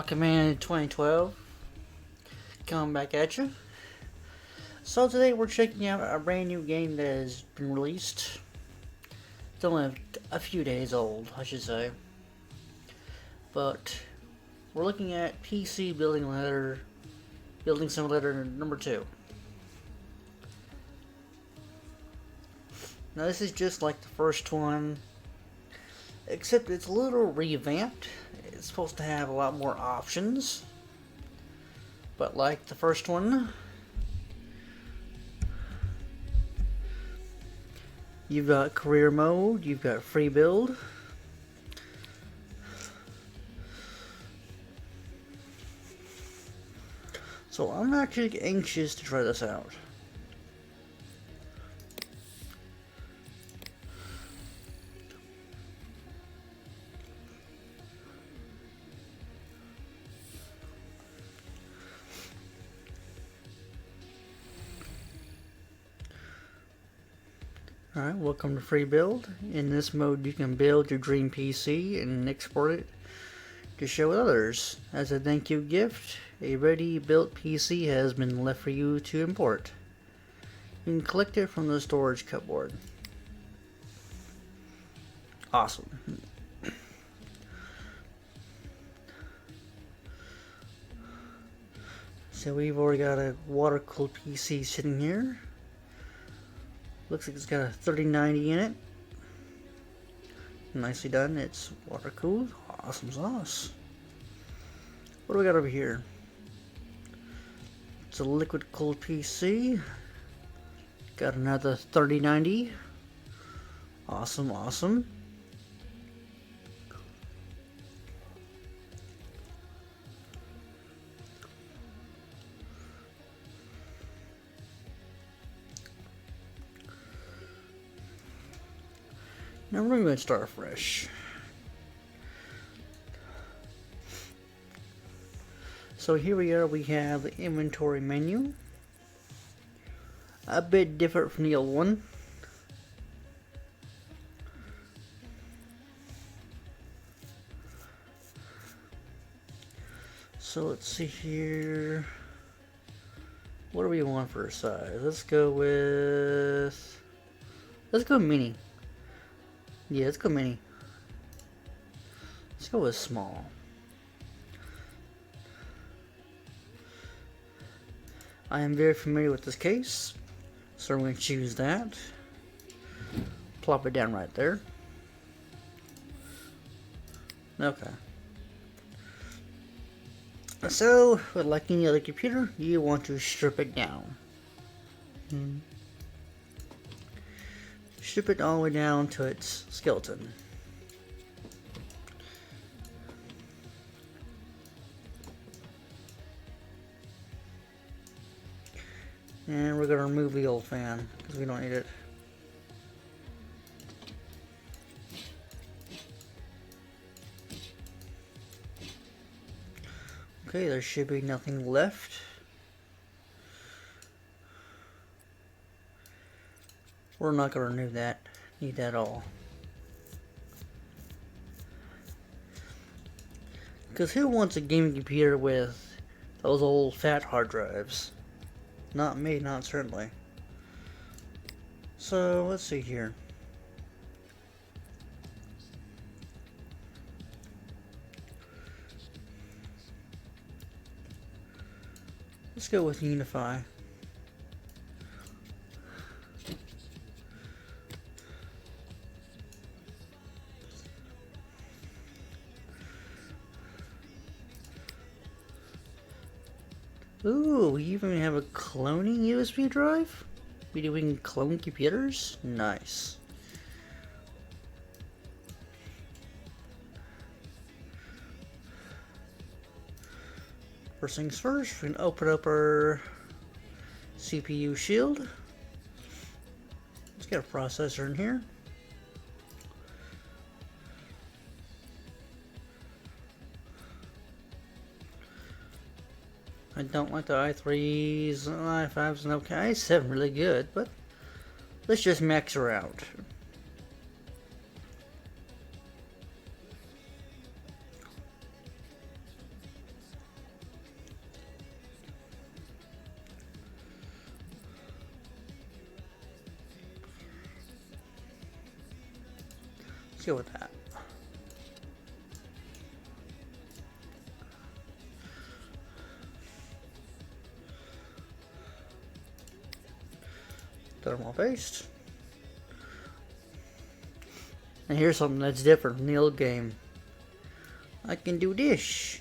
Command 2012 coming back at you. So today we're checking out a brand new game that has been released. It's only a few days old, I should say. But we're looking at PC Building Simulator number 2. Now this is just like the first one, except it's a little revamped. It's supposed to have a lot more options. But like the first one, you've got career mode, you've got free build. So I'm actually anxious to try this out. Alright, welcome to Free Build. In this mode you can build your dream PC and export it to share with others. As a thank you gift, a ready built PC has been left for you to import. You can collect it from the storage cupboard. Awesome. So we've already got a water cooled PC sitting here. Looks like it's got a 3090 in it. Nicely done. It's water cooled. Awesome sauce. What do we got over here? It's a liquid cooled PC. Got another 3090. Awesome, awesome. Now we're going to start fresh. So here we are, we have the inventory menu. A bit different from the old one. So let's see here. What do we want for a size? Let's go mini. Yeah, let's go mini. Let's go with small. I am very familiar with this case, so I'm going to choose that. Plop it down right there. Okay. So, like any other computer, you want to strip it down. Strip it all the way down to its skeleton. And we're going to remove the old fan, because we don't need it. Okay, there should be nothing left. We're not going to remove that. Need that all. Because who wants a gaming computer with those old fat hard drives? Not me, not certainly. So, let's see here. Let's go with Unify. Ooh, we even have a cloning USB drive? We can clone computers? Nice. First things first, we can open up our CPU shield. Let's get a processor in here. I don't like the i3s, i5s, and okay, i7 really good, but let's just max her out. go with that. Thermal paste. And here's something that's different from the old game. I can do this.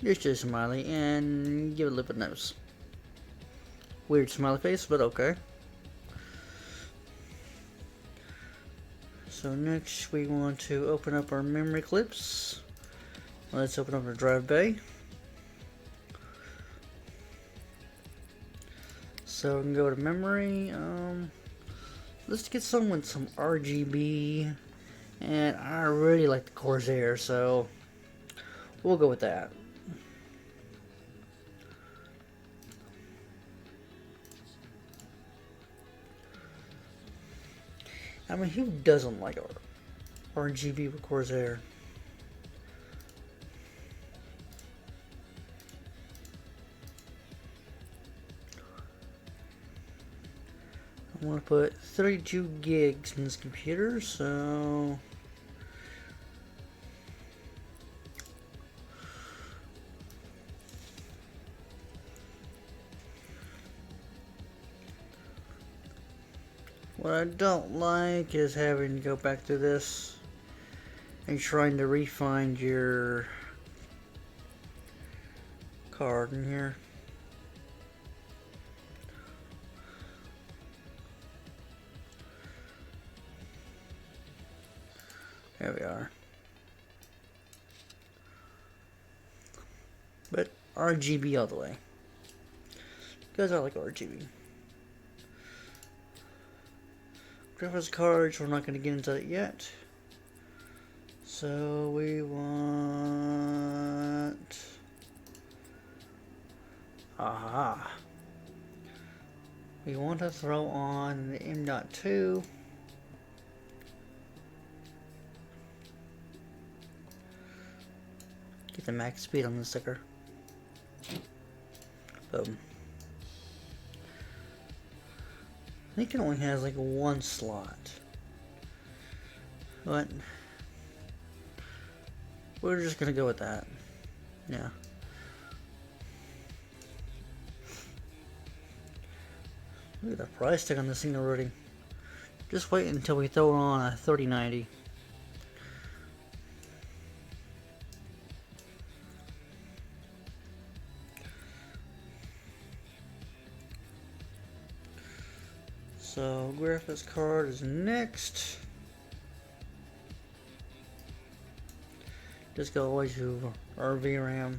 Just a smiley and give it a lip and nose. Weird smiley face, but okay. So next we want to open up our memory clips. Let's open up our drive bay. So we can go to memory. Let's get some with some RGB. And I really like the Corsair, so we'll go with that. I mean, who doesn't like RGB with Corsair? I want to put 32 gigs in this computer, so what I don't like is having to go back to this and trying to re-find your card in here. There we are. But RGB all the way. Because I like RGB. Graphics cards, we're not going to get into that yet. So we want... Aha! We want to throw on the M.2. Get the max speed on the sticker. Boom. I think it only has like one slot. But we're just gonna go with that. Yeah. Look at the price tag on this thing already. Just wait until we throw it on a 3090. So graphics card is next. Just go away to our VRAM.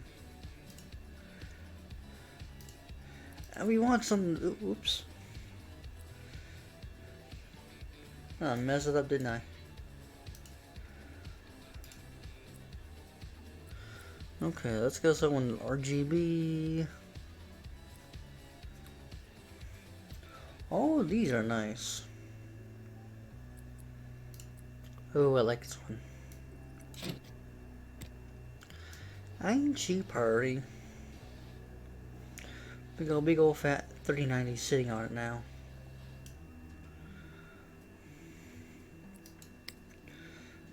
And we want some, oops. I messed it up, didn't I? Okay, let's go someone RGB. Oh, these are nice. Oh, I like this one. Ain't she purty? Big old fat 3090 sitting on it now.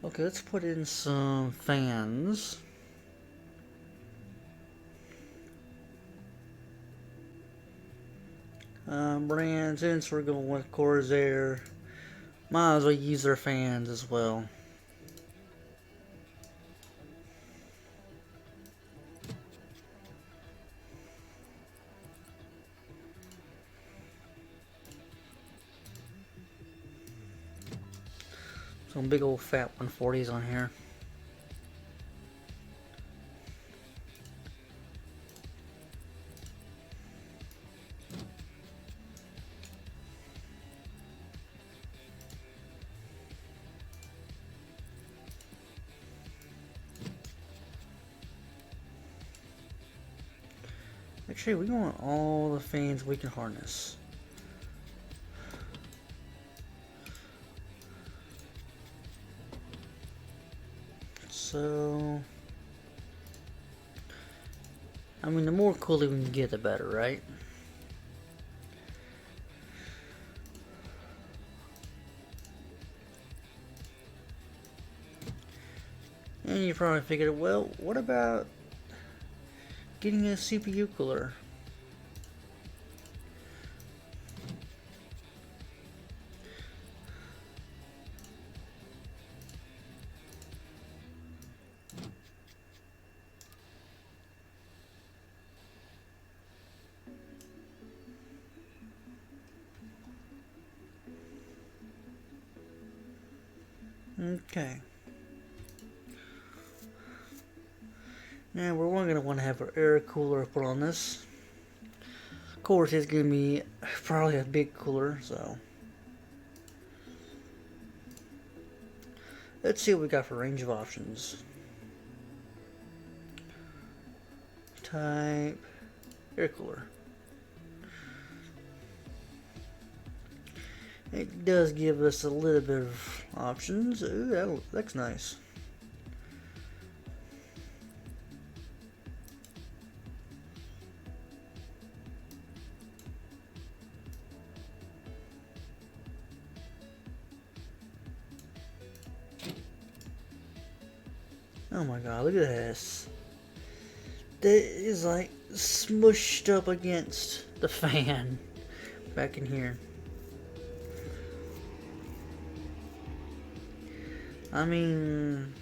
Okay, let's put in some fans. Brand, since we're going with Corsair, might as well use their fans as well. Some big old fat 140s on here. Actually, we want all the fans we can harness. So, I mean, the more cooling we can get, the better, right? And you probably figured, well, what about getting a CPU cooler? Okay. Now we're going to want to have an air cooler put on this. Of course, it's going to be probably a big cooler, so let's see what we got for range of options. Type air cooler. It does give us a little bit of options. Ooh, that looks nice. Oh my god, look at this. That is like smushed up against the fan back in here. I mean,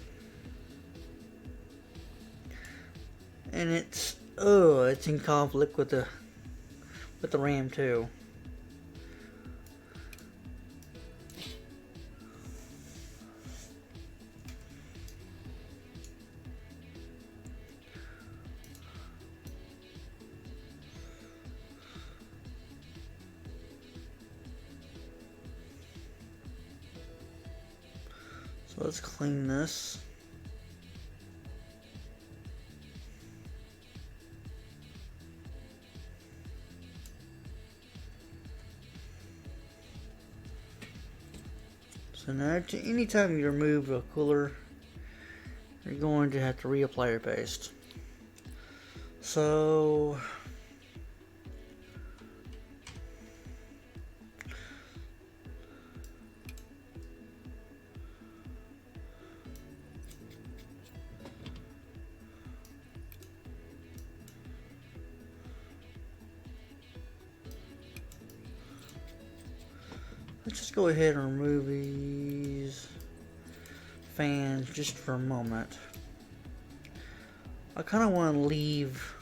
and it's in conflict with the RAM too. So let's clean this. So now, anytime you remove a cooler, you're going to have to reapply your paste. So let's just go ahead and remove these fans just for a moment. I kind of want to leave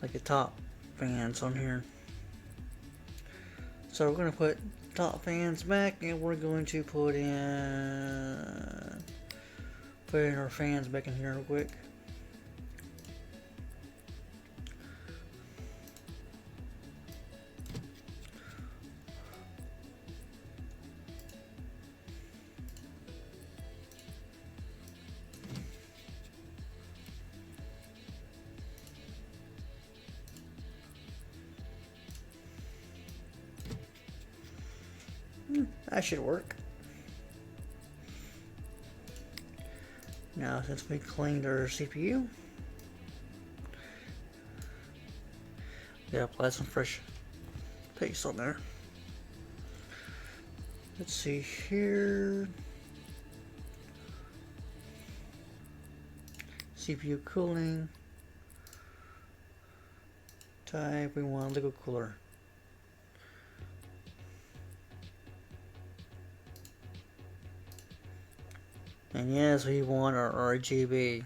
like the top fans on here. So we're going to put top fans back, and we're going to put in our fans back in here real quick. That should work. Now, since we cleaned our CPU, we gotta apply some fresh paste on there. Let's see here. CPU cooling. Type, we want liquid cooler. And yes, we want our RGB.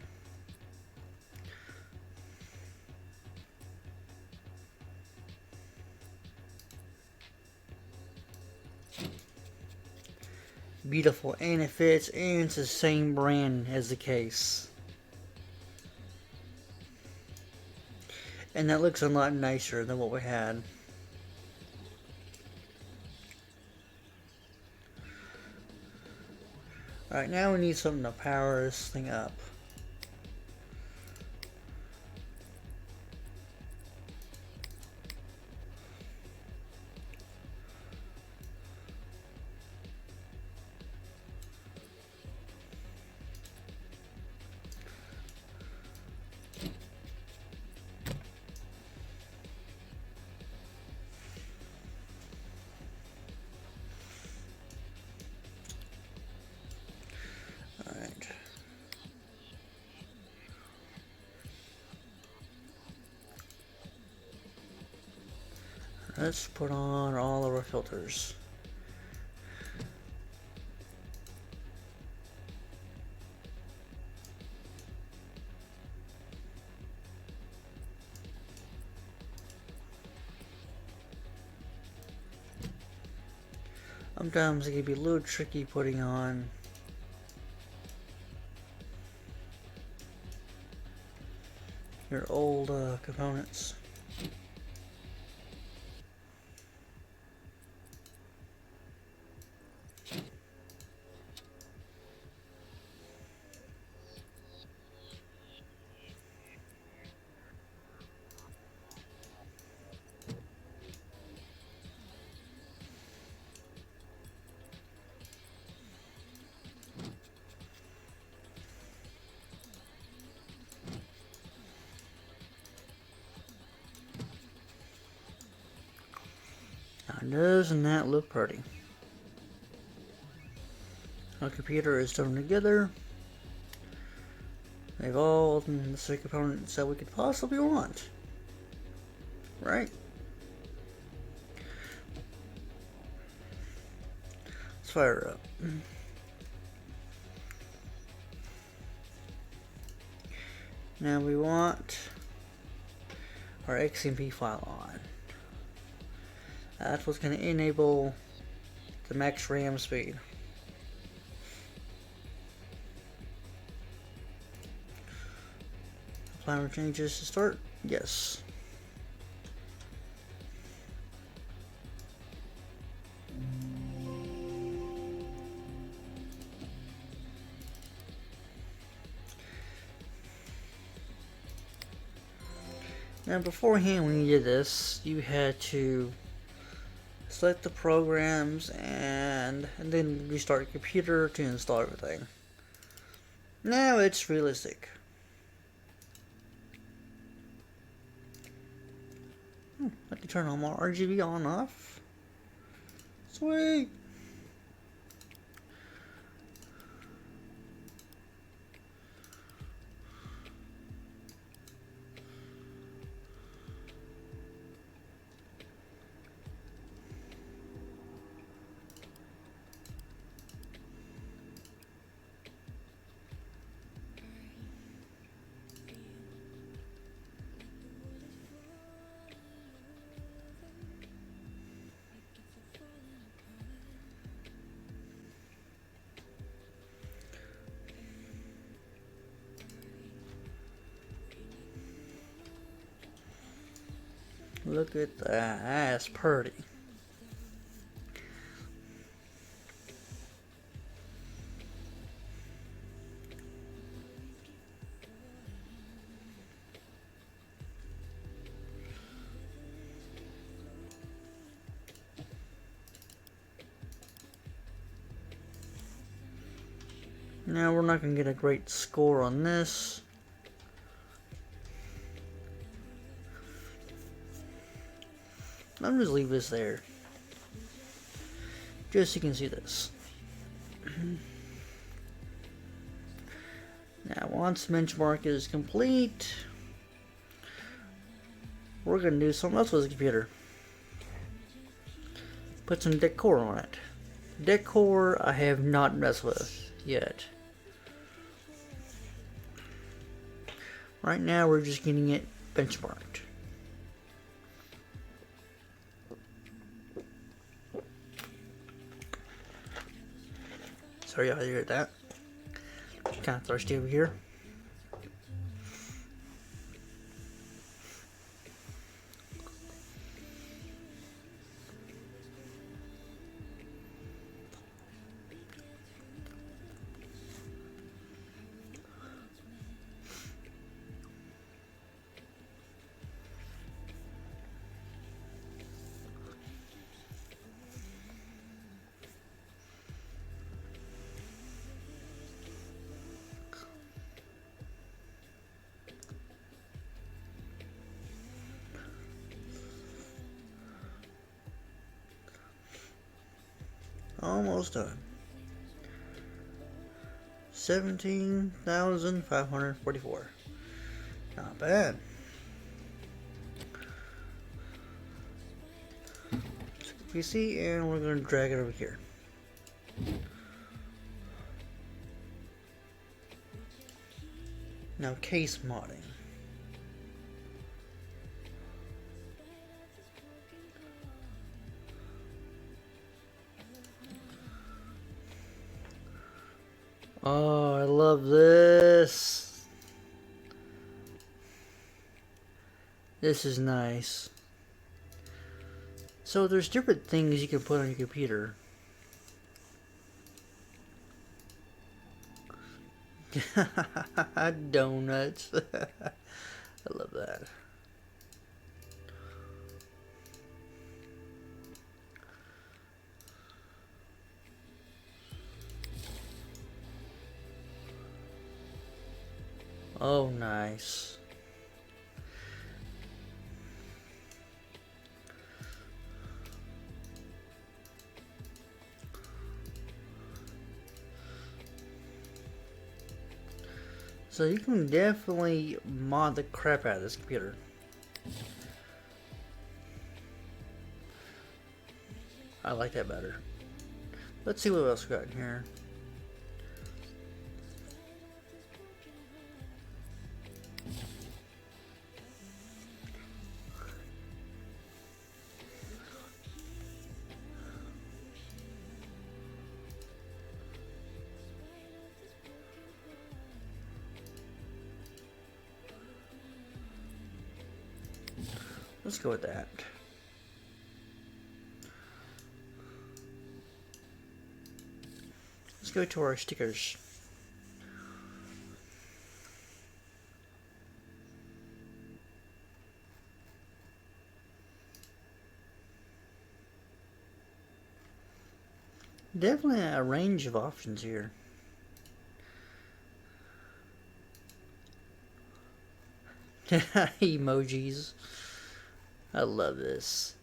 Beautiful, and it fits, and it's the same brand as the case. And that looks a lot nicer than what we had. Alright, now we need something to power this thing up. Let's put on all of our filters. Sometimes it can be a little tricky putting on your old components. Now, doesn't that look pretty? Our computer is thrown together. We have all the necessary components that we could possibly want. Right? Let's fire her up. Now we want our XMP file on. That's what's going to enable the max RAM speed. Apply changes to start? Yes. Now beforehand when you did this, you had to select the programs and then restart your computer to install everything. Now it's realistic. I can turn on my RGB on and off. Sweet! Look at that, that's pretty. Now we're not going to get a great score on this. I'm just leave this there, just so you can see this. Now once the benchmark is complete, we're going to do something else with the computer. Put some decor on it. Decor I have not messed with yet. Right now we're just getting it benchmarked. Sorry y'all hear that. Kind of thirsty over here. Almost done. 17,544. Not bad. PC, and we're going to drag it over here. Now, case modding. Oh, I love this. This is nice. So there's different things you can put on your computer. Donuts. I love that. Oh, nice. So you can definitely mod the crap out of this computer. I like that better. Let's see what else we got in here. Let's go with that. Let's go to our stickers. Definitely a range of options here. Emojis. I love this.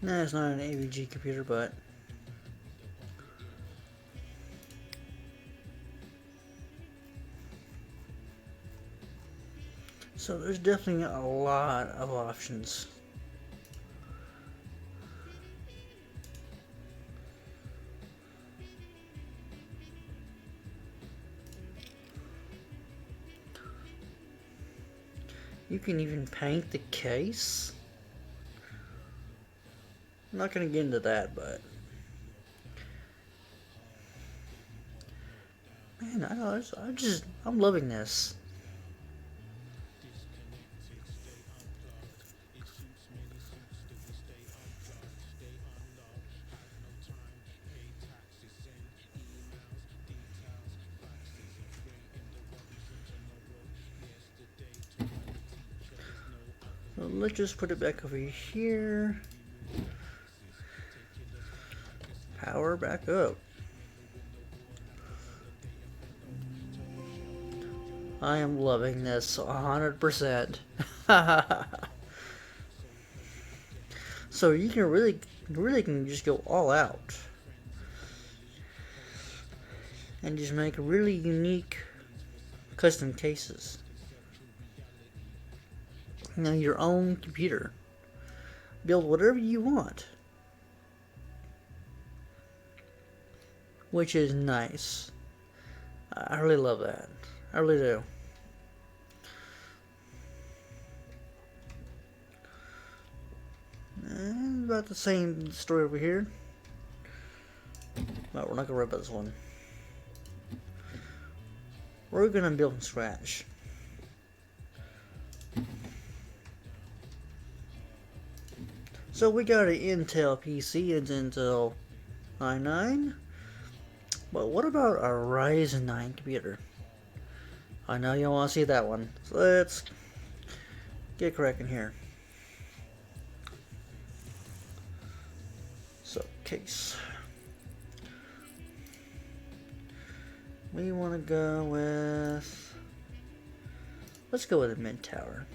No, it's not an AVG computer, but so there's definitely a lot of options. You can even paint the case. I'm not going to get into that, but man, I know, I'm loving this. So let's just put it back over here. Power back up. I am loving this 100%. So you can really can just go all out and just make really unique custom cases. You know, your own computer. Build whatever you want. Which is nice. I really love that. I really do. And about the same story over here. But we're not gonna worry about this one. we're gonna build from scratch. So we got an Intel PC, it's Intel i9. But what about a Ryzen 9 computer? I know you want to see that one. So let's get cracking here. So, case. We want to go with... let's go with a mid tower.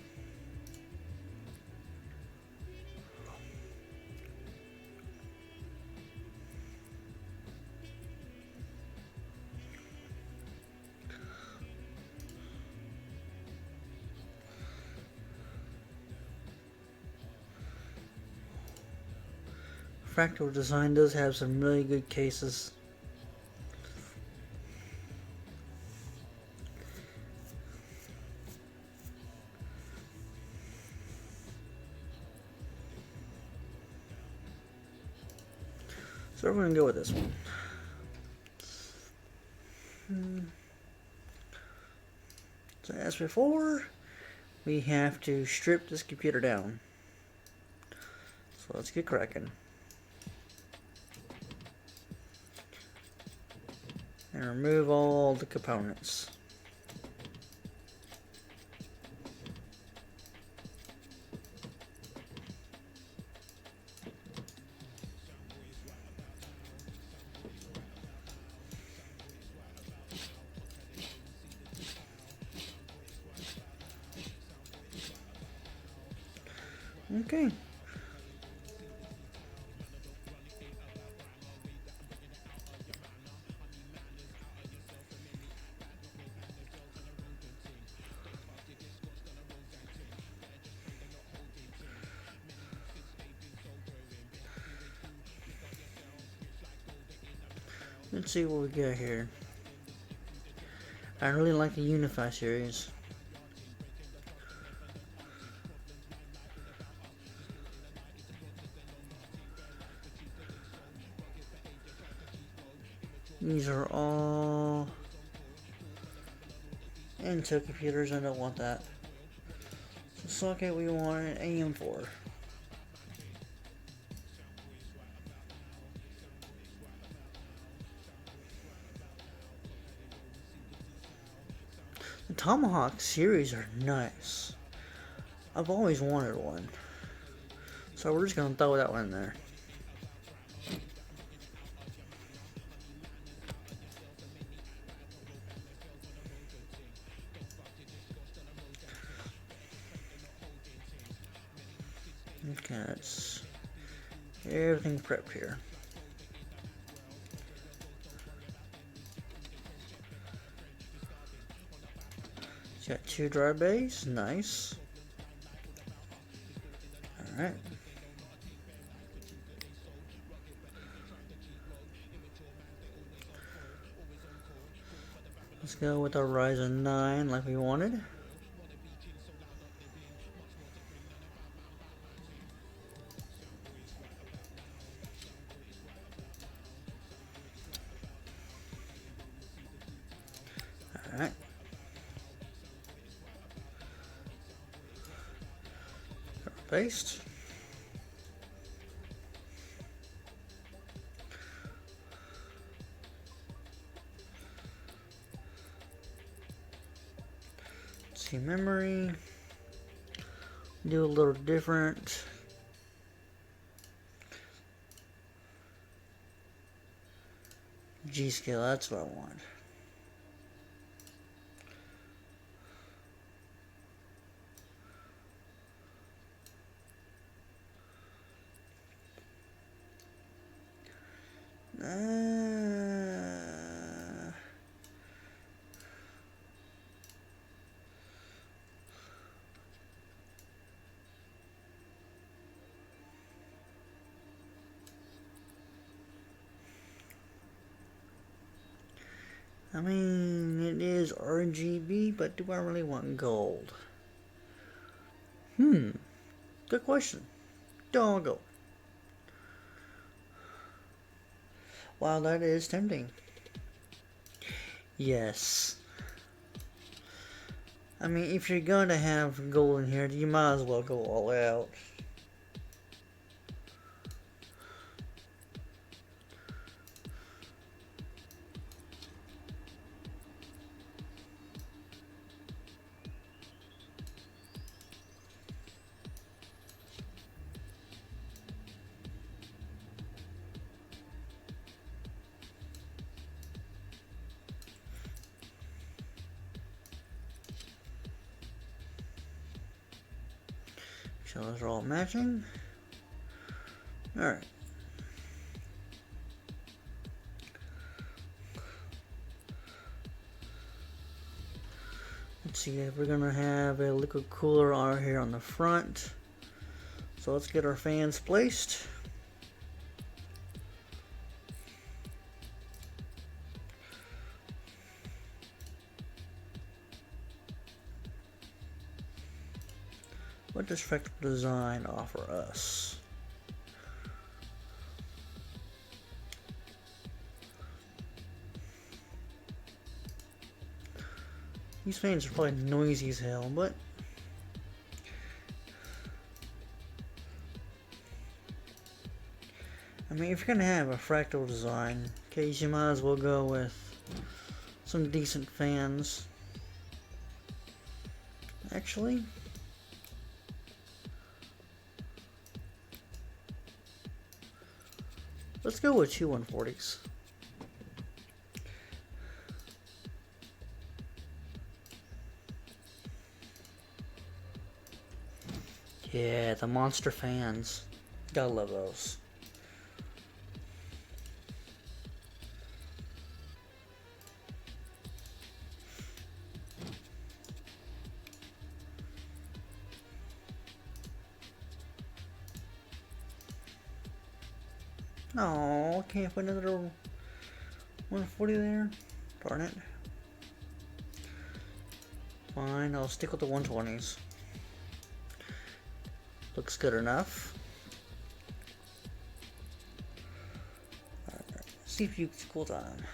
Fractal Design does have some really good cases. So we're going to go with this one. So as before, we have to strip this computer down. So let's get cracking. And remove all the components. Okay. Let's see what we got here. I really like the Unify series. These are all Intel computers. I don't want that. The socket we want an AM4. The Tomahawk series are nice. I've always wanted one. So we're just gonna throw that one in there. Okay, that's everything prepped here. It's got 2 dry bays, nice. Alright. Let's go with our Ryzen 9 like we wanted. Alright. Paste. See memory. Do a little different. G-scale, that's what I want. I mean, it is RGB, but do I really want gold? Good question. Doggo. Wow, that is tempting. Yes. I mean, if you're gonna have gold in here, you might as well go all out. So those are all matching. Alright. Let's see, if we're gonna have a liquid cooler out here on the front. So let's get our fans placed. What does Fractal Design offer us? These fans are probably noisy as hell, but I mean, if you're gonna have a Fractal Design case, you might as well go with some decent fans. Actually, let's go with two 140s. Yeah, the monster fans. Gotta love those. No, can't put another 140 there. Darn it. Fine, I'll stick with the 120s. Looks good enough. Alright, CPU cool time.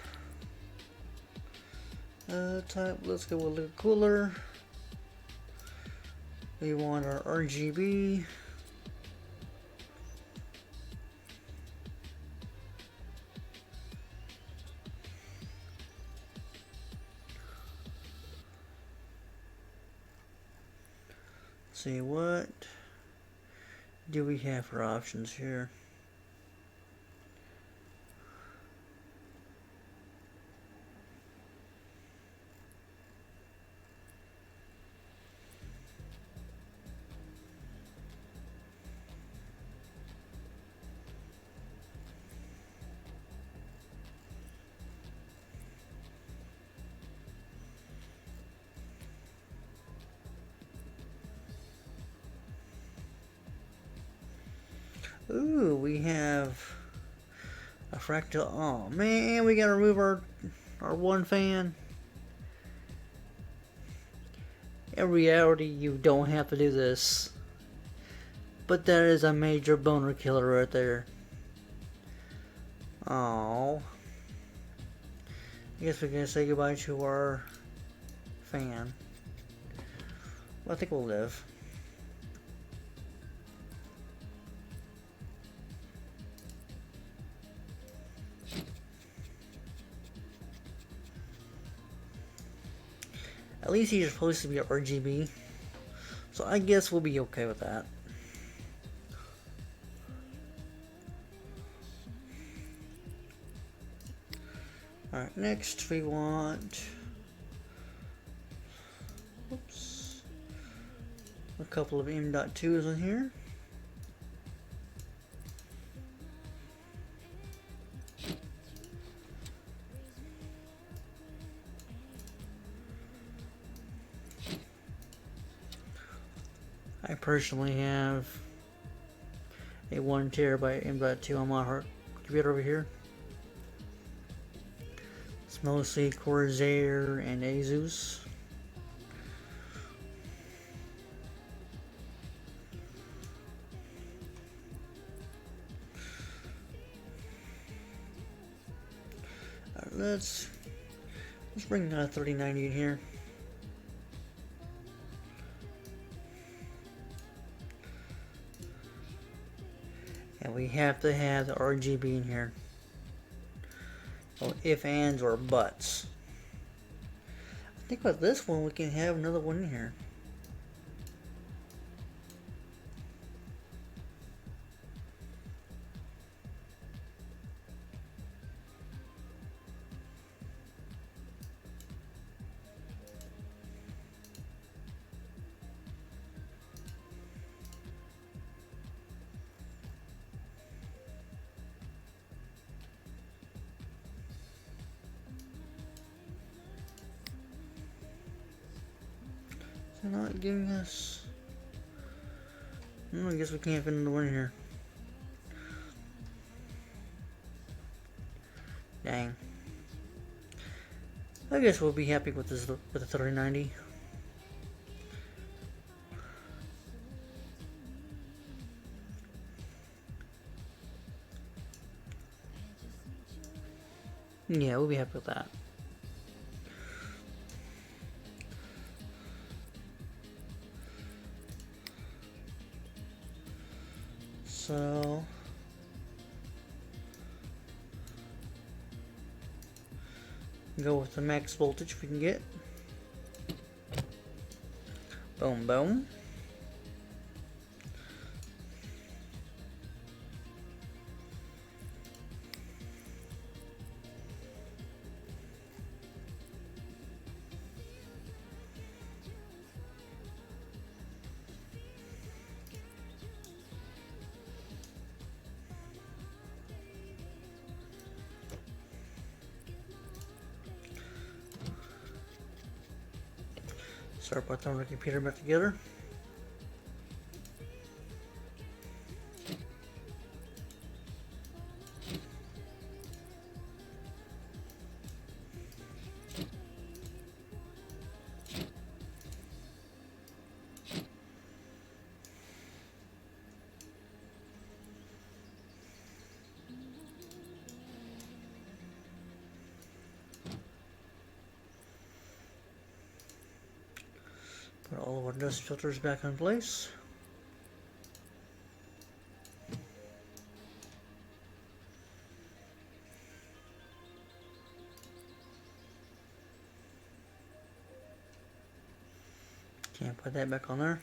Type, let's go with liquid cooler. We want our RGB. See, what do we have for options here? Ooh, we have a Fractal. Oh man, we gotta remove our one fan. In reality, you don't have to do this, but that is a major boner killer right there. Oh, I guess we're gonna say goodbye to our fan. Well, I think we'll live. At least he's supposed to be RGB, so I guess we'll be okay with that. Alright, next we want, oops, a couple of M.2s in here. I personally have a 1 terabyte M.2 on my computer over here. It's mostly Corsair and Asus. Let's bring 3090 in here. And we have to have the RGB in here. Oh, if, ands, or buts. I think with this one we can have another one in here. They're not giving us... I guess we can't fit another one in here. Dang. I guess we'll be happy with this, with the 3090. Yeah, we'll be happy with that. So... go with the max voltage we can get. Boom, boom. Start by throwing the computer back together. Put all of our dust filters back in place. Can't put that back on there.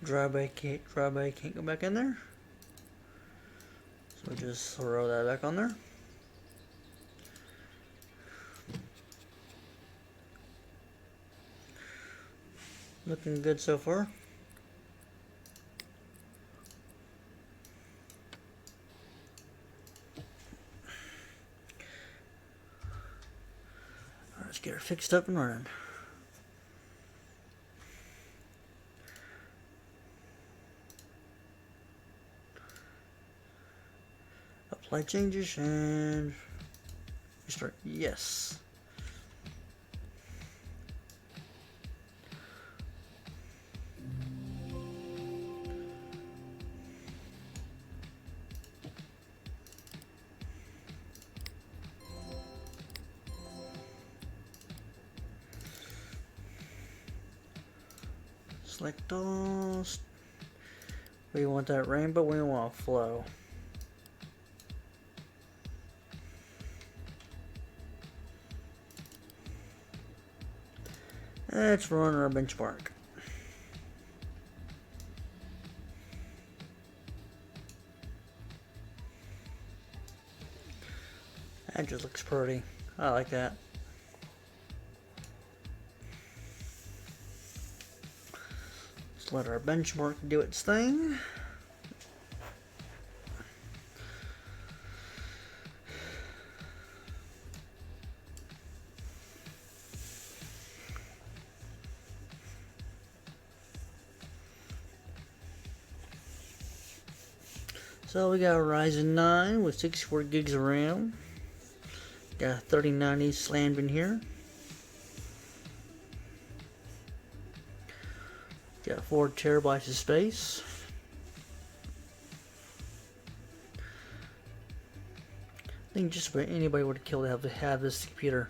Dry bake can't go back in there. So we just throw that back on there. Looking good so far. Let's get her fixed up and running. Apply changes and restart. Yes. Select those. We want that rainbow, we want flow. Let's run our benchmark. That just looks pretty. I like that. Let's let our benchmark do its thing. So we got a Ryzen 9 with 64 gigs of RAM. Got a 3090 slammed in here. Got 4 terabytes of space. I think just about anybody would kill to have this computer.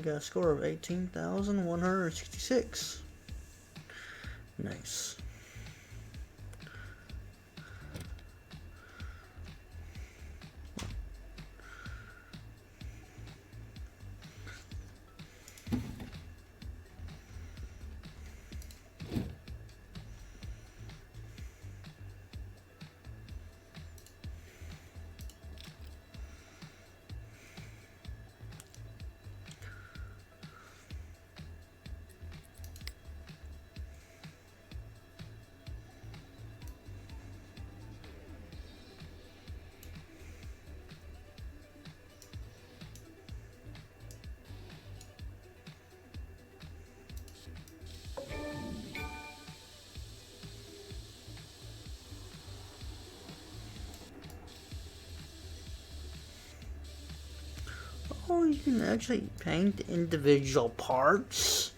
got a score of 18,166. Nice. Oh, you can actually paint individual parts?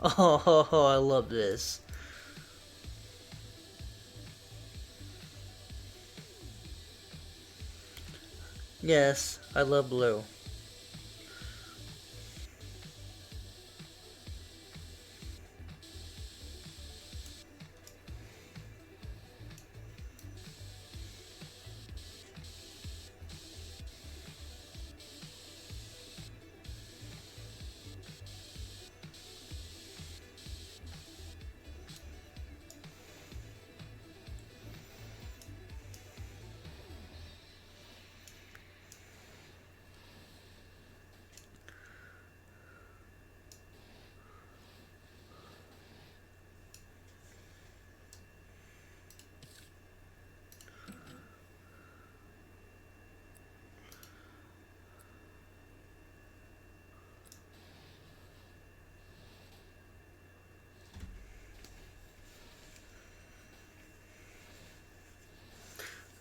Oh, I love this. Yes, I love blue.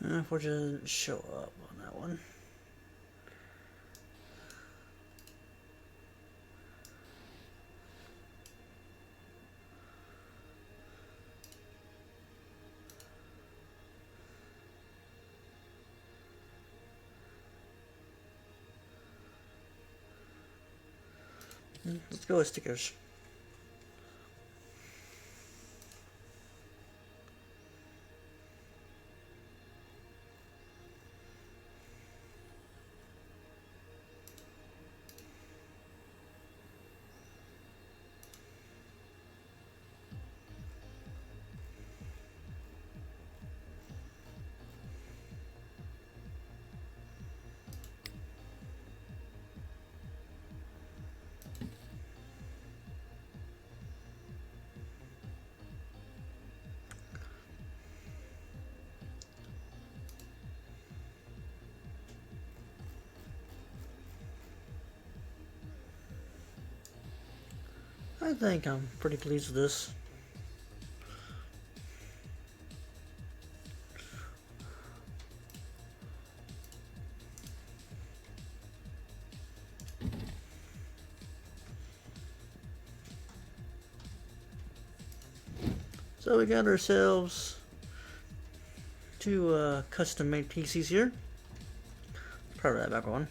Unfortunately, it didn't show up on that one. Let's go with stickers. I think I'm pretty pleased with this. So we got ourselves two custom-made PCs here. Proud of that back one.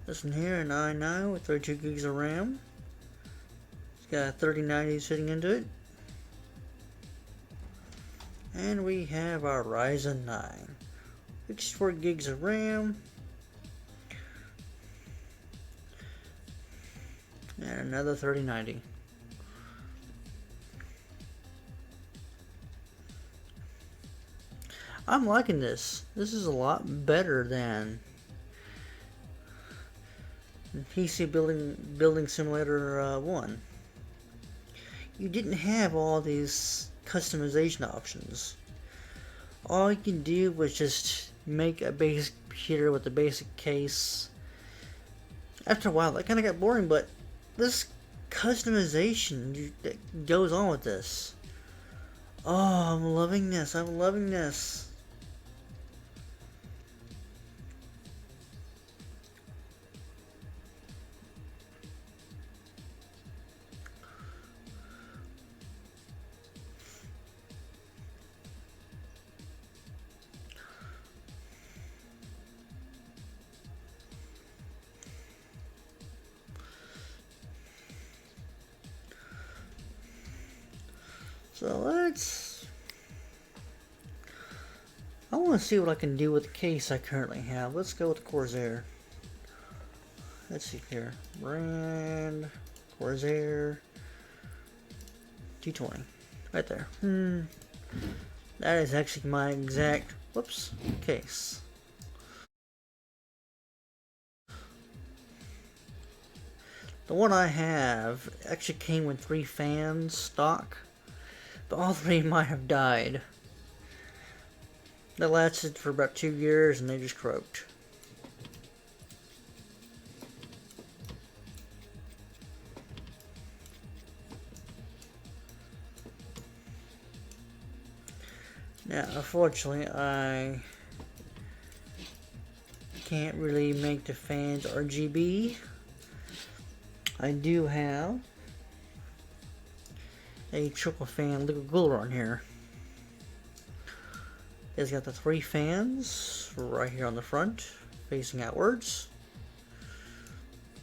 This one here, an i9 with 32 gigs of RAM. It's got a 3090 sitting into it. And we have our Ryzen 9. 64 gigs of RAM. And another 3090. I'm liking this. This is a lot better than PC Building Simulator 1. You didn't have all these customization options. All you can do was just make a basic computer with a basic case. After a while, that kind of got boring, but this customization that goes on with this. Oh, I'm loving this. I'm loving this. So I want to see what I can do with the case I currently have. Let's go with the Corsair. Let's see here. Brand, Corsair, T20. Right there. That is actually my exact, whoops, case. The one I have actually came with 3 fans stock, but all 3 might have died. That lasted for about 2 years and they just croaked. Now, unfortunately, I can't really make the fans RGB. I do have a triple fan liquid cooler on here. It's got the 3 fans right here on the front, facing outwards.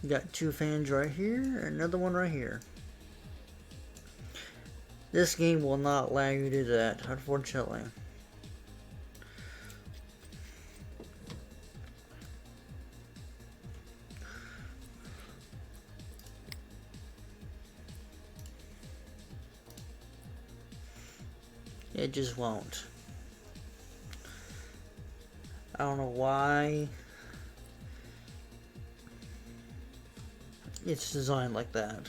You got 2 fans right here, and another one right here. This game will not allow you to do that, unfortunately. It just won't. I don't know why it's designed like that.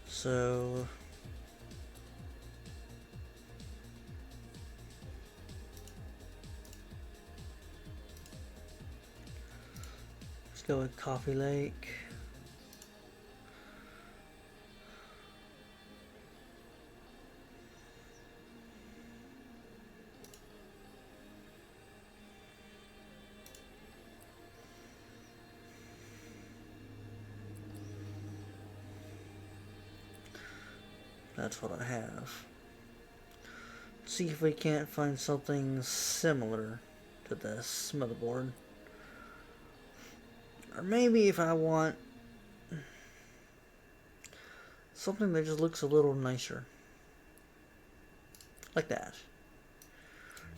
So let's go with Coffee Lake. That's what I have. Let's see if we can't find something similar to this motherboard. Or maybe if I want something that just looks a little nicer. Like that.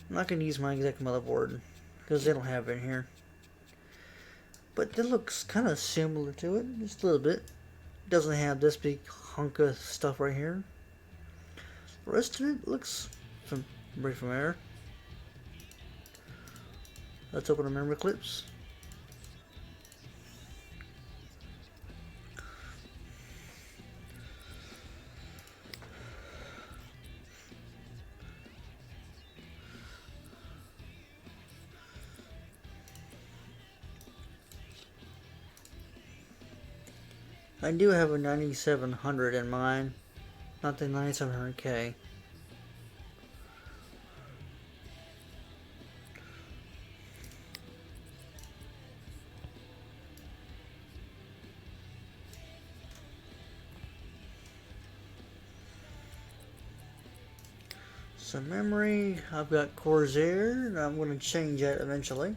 I'm not going to use my exact motherboard because they don't have it in here. But it looks kind of similar to it, just a little bit. It doesn't have this big hunk of stuff right here. The rest of it looks pretty familiar. Let's open the memory clips. I do have a 9700 in mine, not the 9700K. So memory, I've got Corsair, and I'm going to change that eventually.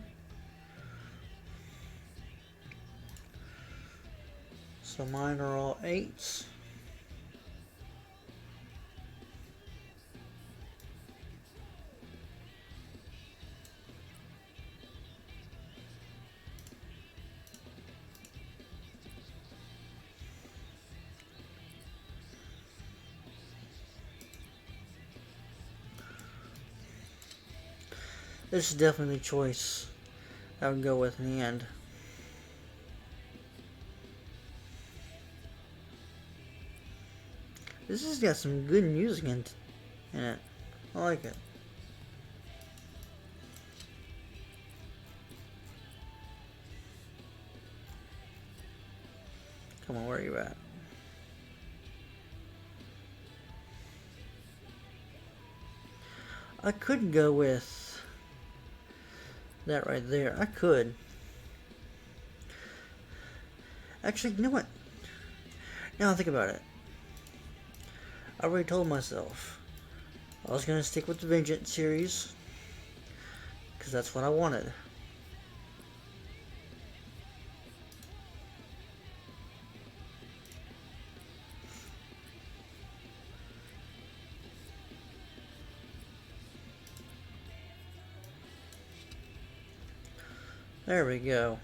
So mine are all 8s. This is definitely the choice I would go with in the end. This has got some good music in it. I like it. Come on, where are you at? I could go with that right there. I could. Actually, you know what? Now I think about it. I already told myself I was gonna stick with the Vengeance series because that's what I wanted. There we go.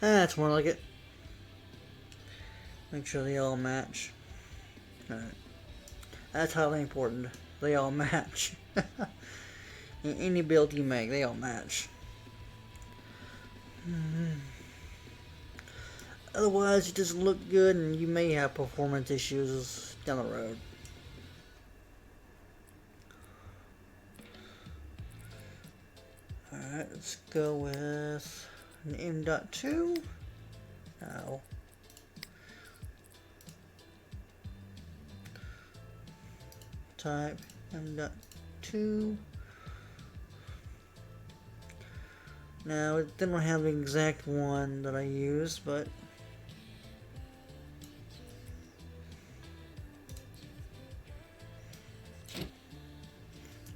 That's more like it. Make sure they all match. Alright. That's highly important. They all match. In any build you make, they all match. Otherwise, it doesn't look good and you may have performance issues down the road. Alright, let's go with an M.2. No. Type M.2. Now, it didn't have the exact one that I used, but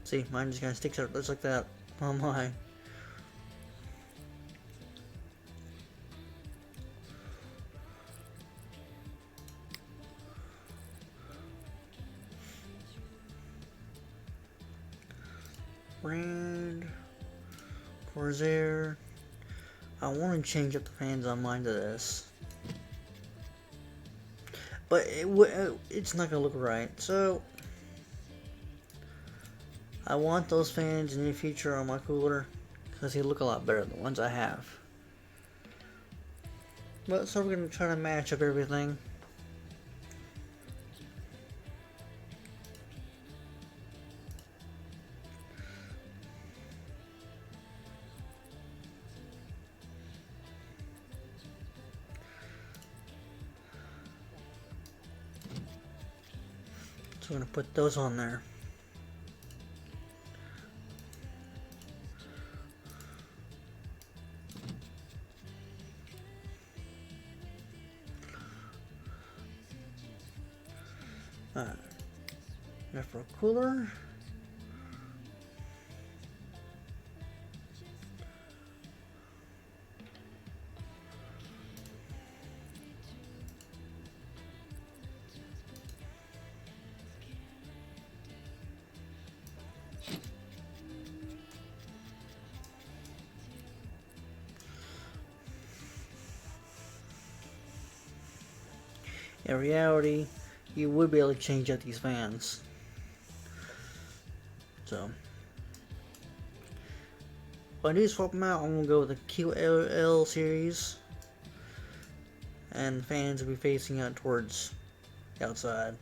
see, mine just kind of sticks out just like that on mine. Brand Corsair. I want to change up the fans on mine to this, but it's not gonna look right. So I want those fans in the future on my cooler because they look a lot better than the ones I have. But so we're gonna try to match up everything. So I'm gonna put those on there. Alright. Now for a cooler. In reality, you would be able to change out these fans. So, if I do swap them out, I'm going to go with the QLL series. And fans will be facing out towards the outside.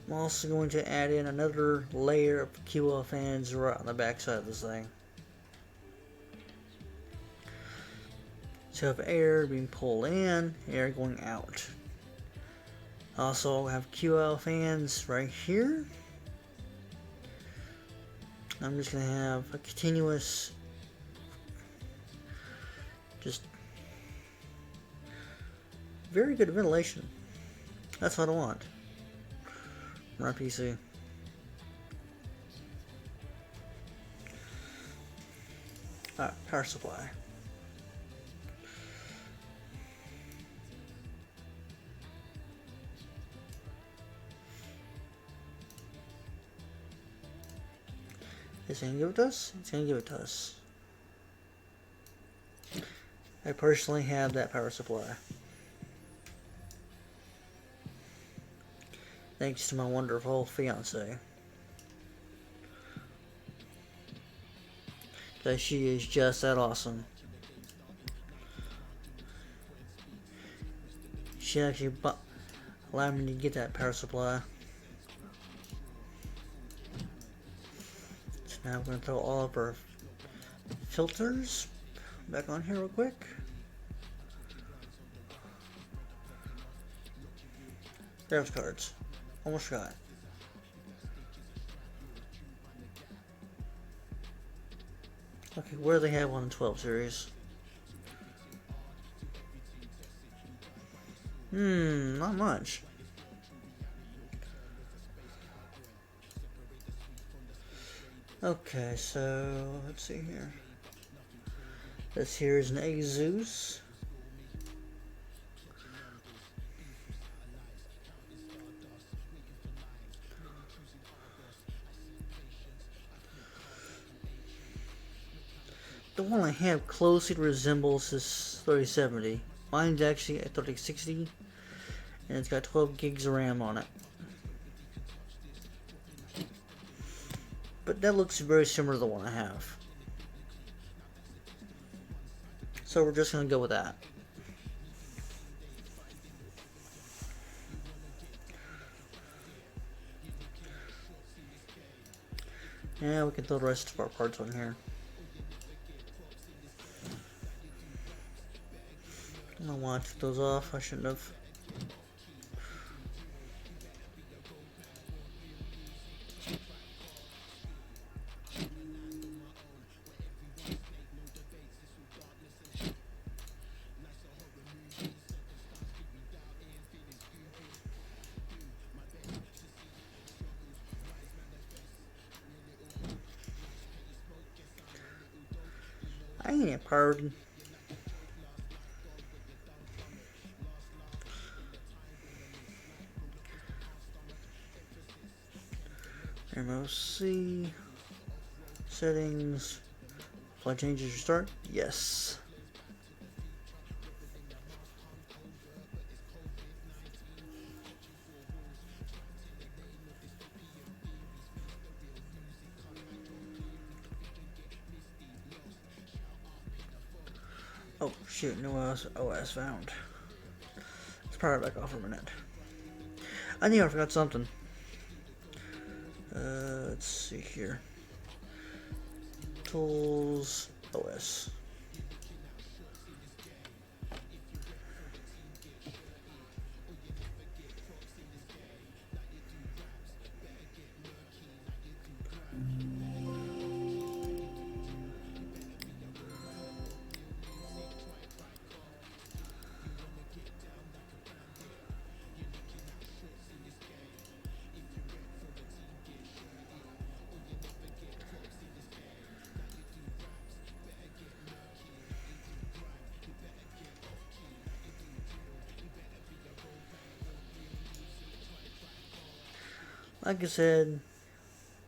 I'm also going to add in another layer of QL fans right on the back side of this thing. So if air being pulled in, air going out. Also have QL fans right here. I'm just going to have a continuous, just very good ventilation. That's what I want on my PC. Alright, power supply. It's gonna give it to us? It's gonna give it to us. I personally have that power supply. Thanks to my wonderful fiance. Because she is just that awesome. She actually allowed me to get that power supply. Now I'm going to throw all of our filters back on here real quick. Graphics cards. Almost forgot. Okay, where do they have one in 12 series? Not much. Okay, so let's see here. This here is an Azus. The one I have closely resembles this 3070. Mine's actually a 3060, and it's got 12 gigs of RAM on it. But that looks very similar to the one I have. So we're just going to go with that. Yeah, we can throw the rest of our parts on here. I don't want to take those off. I shouldn't have. I ain't a party. MOC settings. Flight changes restart? Yes. Oh shoot, no OS found. Let's power it back off for a minute. I knew I forgot something. Let's see here. Tools, OS. Like I said,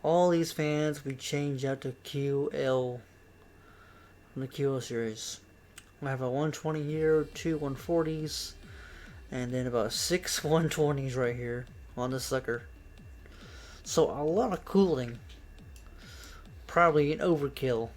all these fans we change out to QL from the QL series. I have a 120 here, two 140s, and then about 6 120s right here on this sucker. So a lot of cooling. Probably an overkill.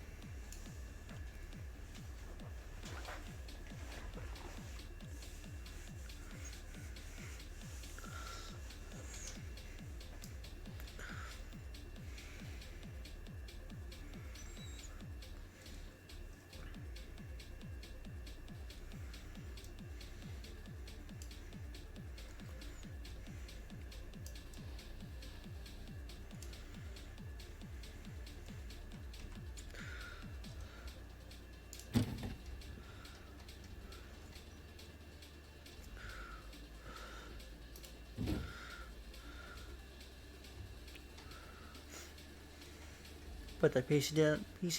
Put that PC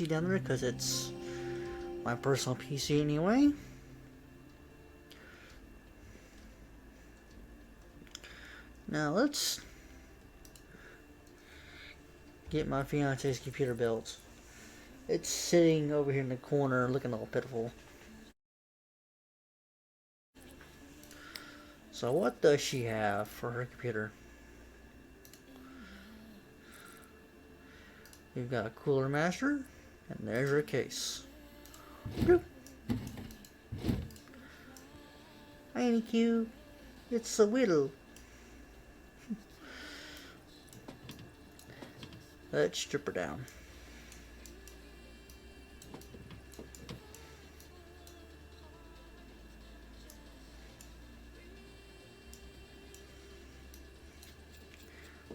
down there because it's my personal PC anyway. Now let's get my fiance's computer built. It's sitting over here in the corner looking all pitiful. So what does she have for her computer? We've got a Cooler Master, and there's her case. Bloop. Ain't you? It's a whittle. Let's strip her down.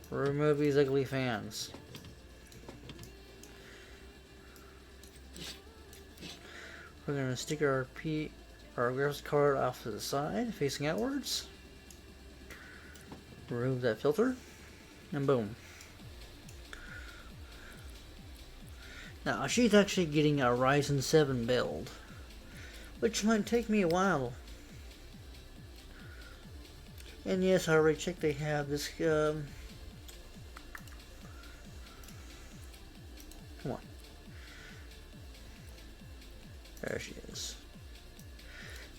Remove these ugly fans. We're going to stick our graphics card off to the side, facing outwards. Remove that filter, and boom. Now, she's actually getting a Ryzen 7 build, which might take me a while. And yes, I already checked, they have this, come on. There she is.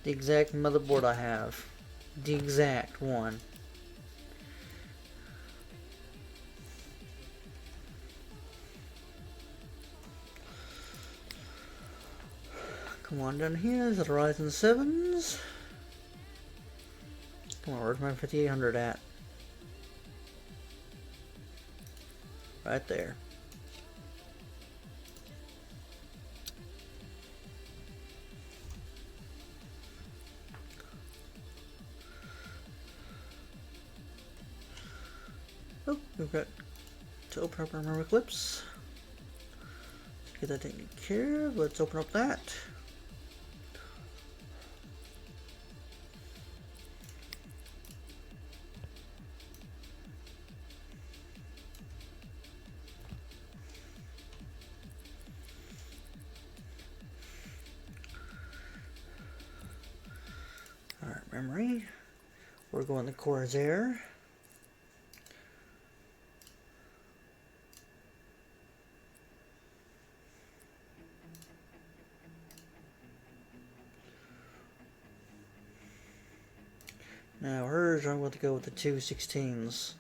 The exact motherboard I have. The exact one. Come on down here, the Ryzen 7s. Come on, where's my 5800 at? Right there. Oh, we've got to open up our memory clips. Get that taken care of. Let's open up that. Alright, memory. We're going to Corsair. Now hers, I'm going to go with the 216s.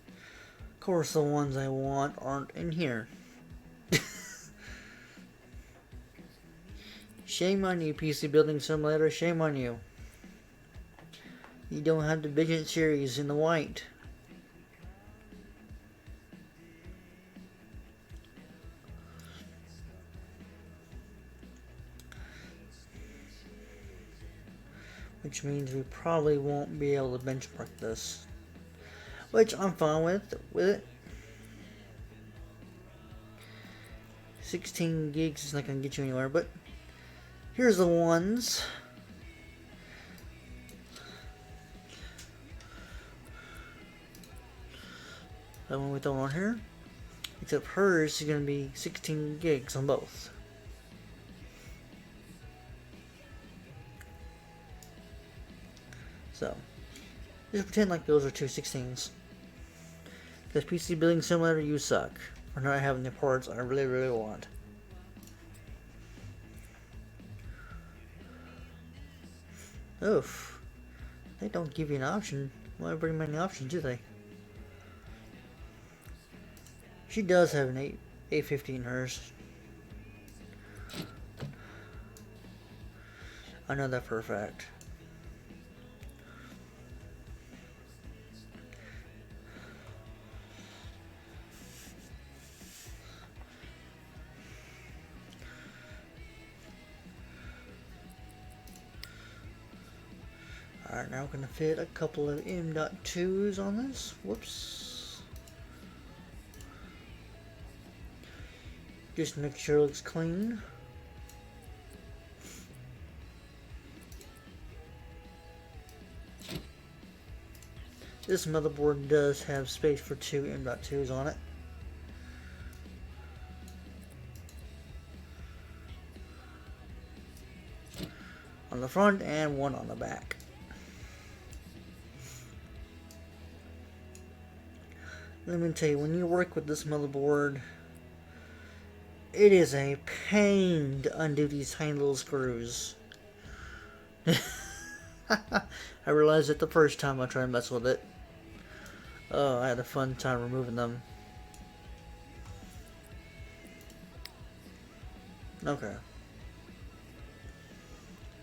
Of course, the ones I want aren't in here. Shame on you, PC Building Simulator. Shame on you. You don't have the Vision series in the white. Which means we probably won't be able to benchmark this. Which I'm fine with it. 16 gigs is not going to get you anywhere, but here's the ones. That one we throw on here. Except hers is going to be 16 gigs on both. So, just pretend like those are 216s. Because PC Building Simulator, you suck for not having the parts I really, really want. Oof. They don't give you an option. Well, very many options, do they? She does have an A50 in hers. I know that for a fact. Alright, now we're going to fit a couple of M.2s on this. Whoops. Just make sure it looks clean. This motherboard does have space for two M.2s on it. On the front and one on the back. Let me tell you, when you work with this motherboard, it is a pain to undo these tiny little screws. I realized it the first time I tried to mess with it. Oh, I had a fun time removing them. Okay.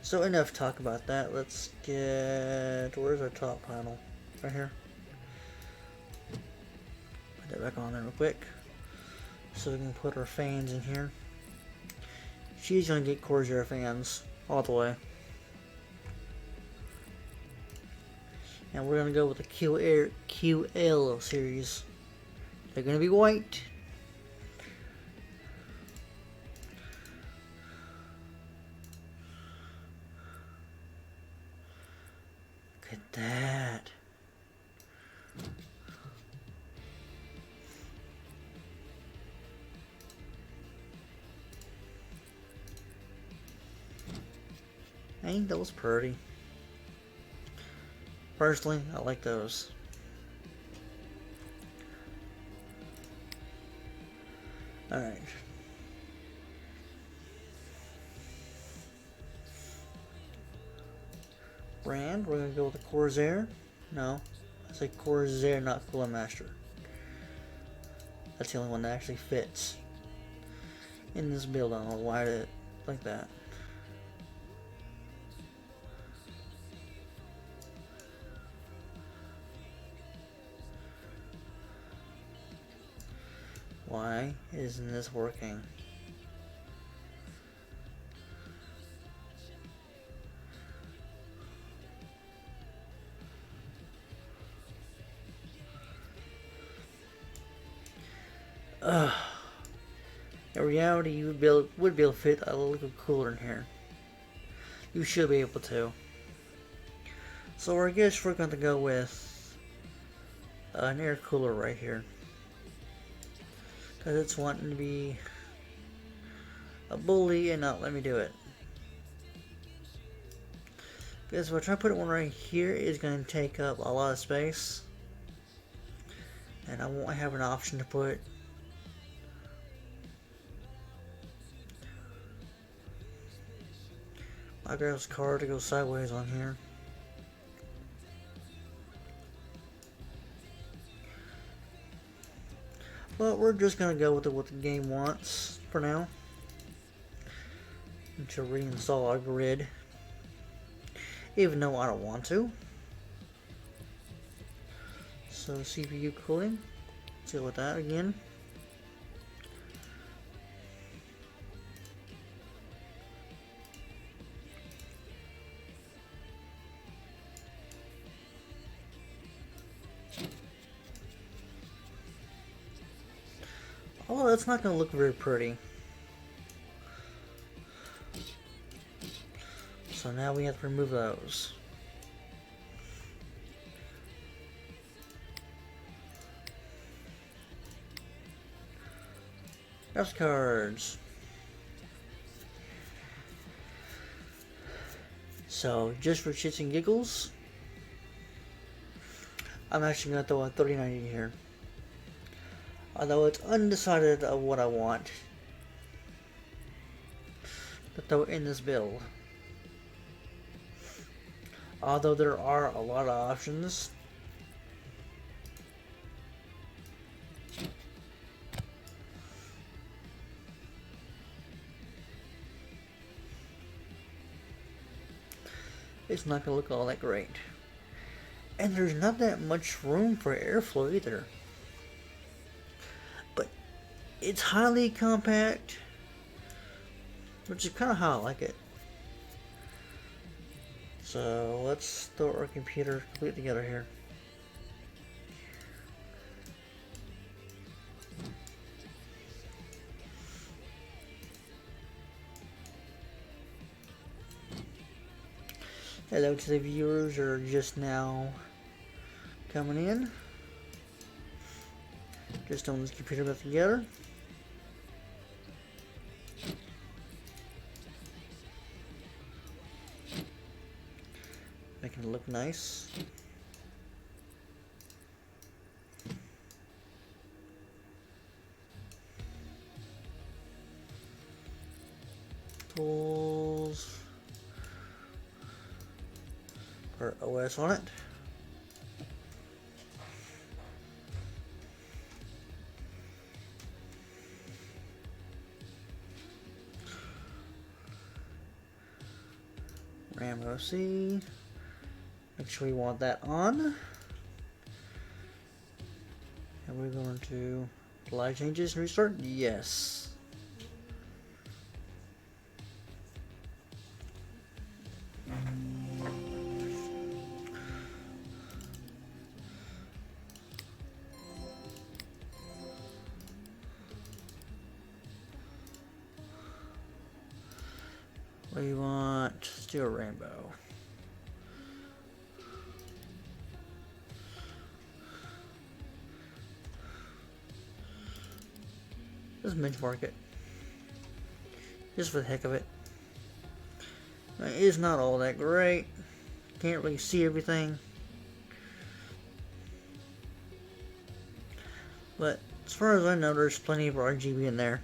So enough talk about that. Let's get... Where's our top panel? Right here. Put that back on there real quick. So we can put our fans in here. She's gonna get Corsair fans all the way. And we're gonna go with the QL series. They're gonna be white. Ain't those pretty? Personally, I like those. Alright. Brand, we're gonna go with the Corsair. No, I say Corsair, not Cooler Master. That's the only one that actually fits in this build. I don't know why it like that. Why isn't this working? Ugh. In reality, you would be able to fit a little cooler in here. You should be able to. So I guess we're going to go with an air cooler right here. Because it's wanting to be a bully and not let me do it. Because if I try to put one right here, it's going to take up a lot of space. And I won't have an option to put my girl's car to go sideways on here. But we're just going to go with what the game wants for now. And to reinstall our grid. Even though I don't want to. So CPU cooling. Let's deal with that again. Oh, that's not going to look very pretty. So now we have to remove those. Graphics cards. So, just for shits and giggles, I'm actually going to throw a 3090 here. Although it's undecided of what I want to throw in this build. Although there are a lot of options. It's not going to look all that great. And there's not that much room for airflow either. But it's highly compact, which is kind of how I like it. So let's throw our computer completely together here. Hello to the viewers who are just now coming in. Just on this computer back together. Making it look nice. Tools. Put OS on it. RAM OC. Make sure we want that on. And we're going to apply changes and restart. Yes. We want Steel Rainbow. Just benchmark it. Just for the heck of it. It's not all that great. Can't really see everything. But as far as I know, there's plenty of RGB in there.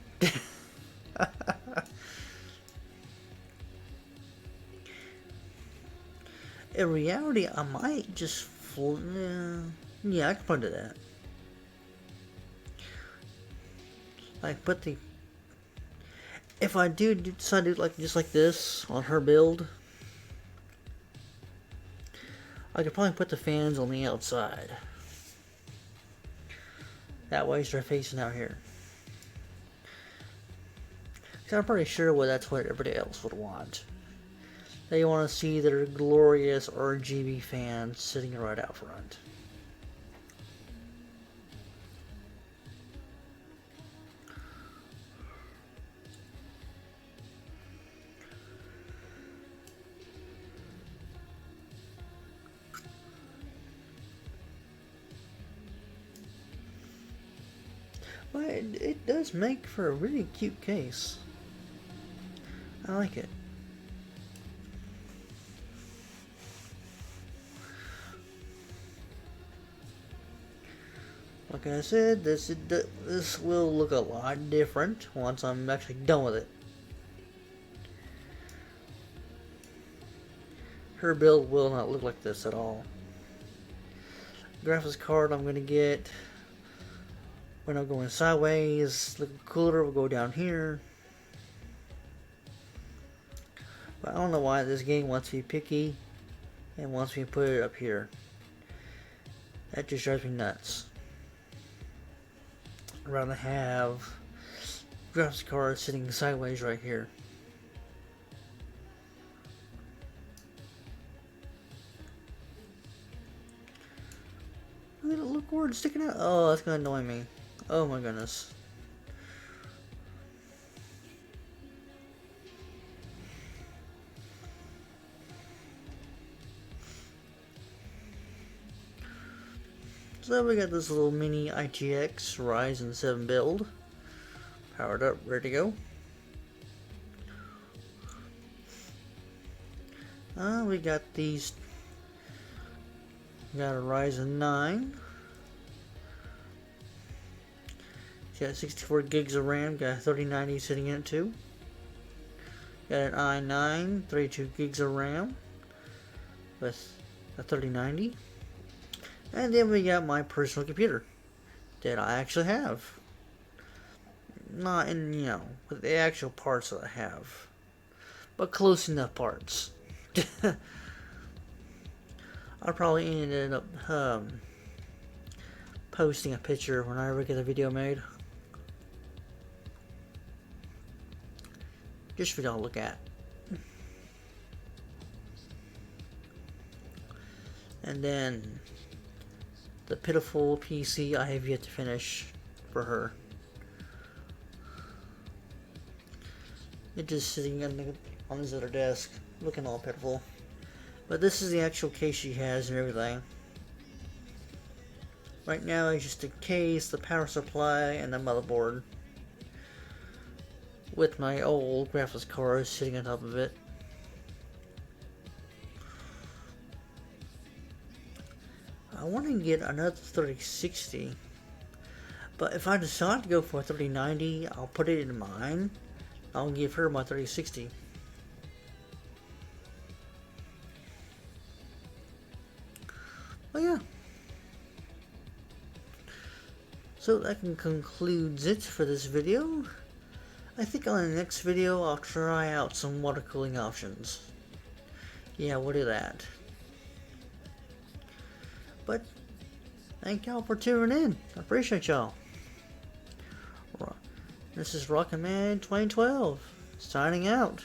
In reality, I might just yeah, I can probably do that. Like put the, if I do decide to do like just like this on her build, I could probably put the fans on the outside. That way they're facing out here. Cause I'm pretty sure that's what everybody else would want. They want to see their glorious RGB fans sitting right out front. But it does make for a really cute case. I like it. Like I said, this will look a lot different once I'm actually done with it. Her build will not look like this at all. Graphics card I'm gonna get when I'm going sideways, looking cooler, will go down here. But I don't know why this game wants to be picky and wants me to put it up here. That just drives me nuts. I'd rather have graphics card sitting sideways right here. Look where it's sticking out. Oh, that's gonna annoy me. Oh my goodness. So we got this little mini ITX Ryzen 7 build. Powered up, ready to go. We got these. We got a Ryzen 9. Got 64 gigs of RAM. Got a 3090 sitting in it too. Got an i9, 32 gigs of RAM with a 3090. And then we got my personal computer that I actually have. Not in, with the actual parts that I have, but close enough parts. I probably ended up posting a picture when I ever get a video made. Just for y'all to look at. And then the pitiful PC I have yet to finish for her. It's just sitting on this other desk, looking all pitiful. But this is the actual case she has and everything. Right now it's just a case, the power supply, and the motherboard. With my old graphics card sitting on top of it. I want to get another 3060. But if I decide to go for a 3090, I'll put it in mine. I'll give her my 3060. Well, yeah. So that concludes it for this video. I think on the next video I'll try out some water cooling options. Yeah, we'll do that. But thank y'all for tuning in. I appreciate y'all. This is Rocket Man 2012 signing out.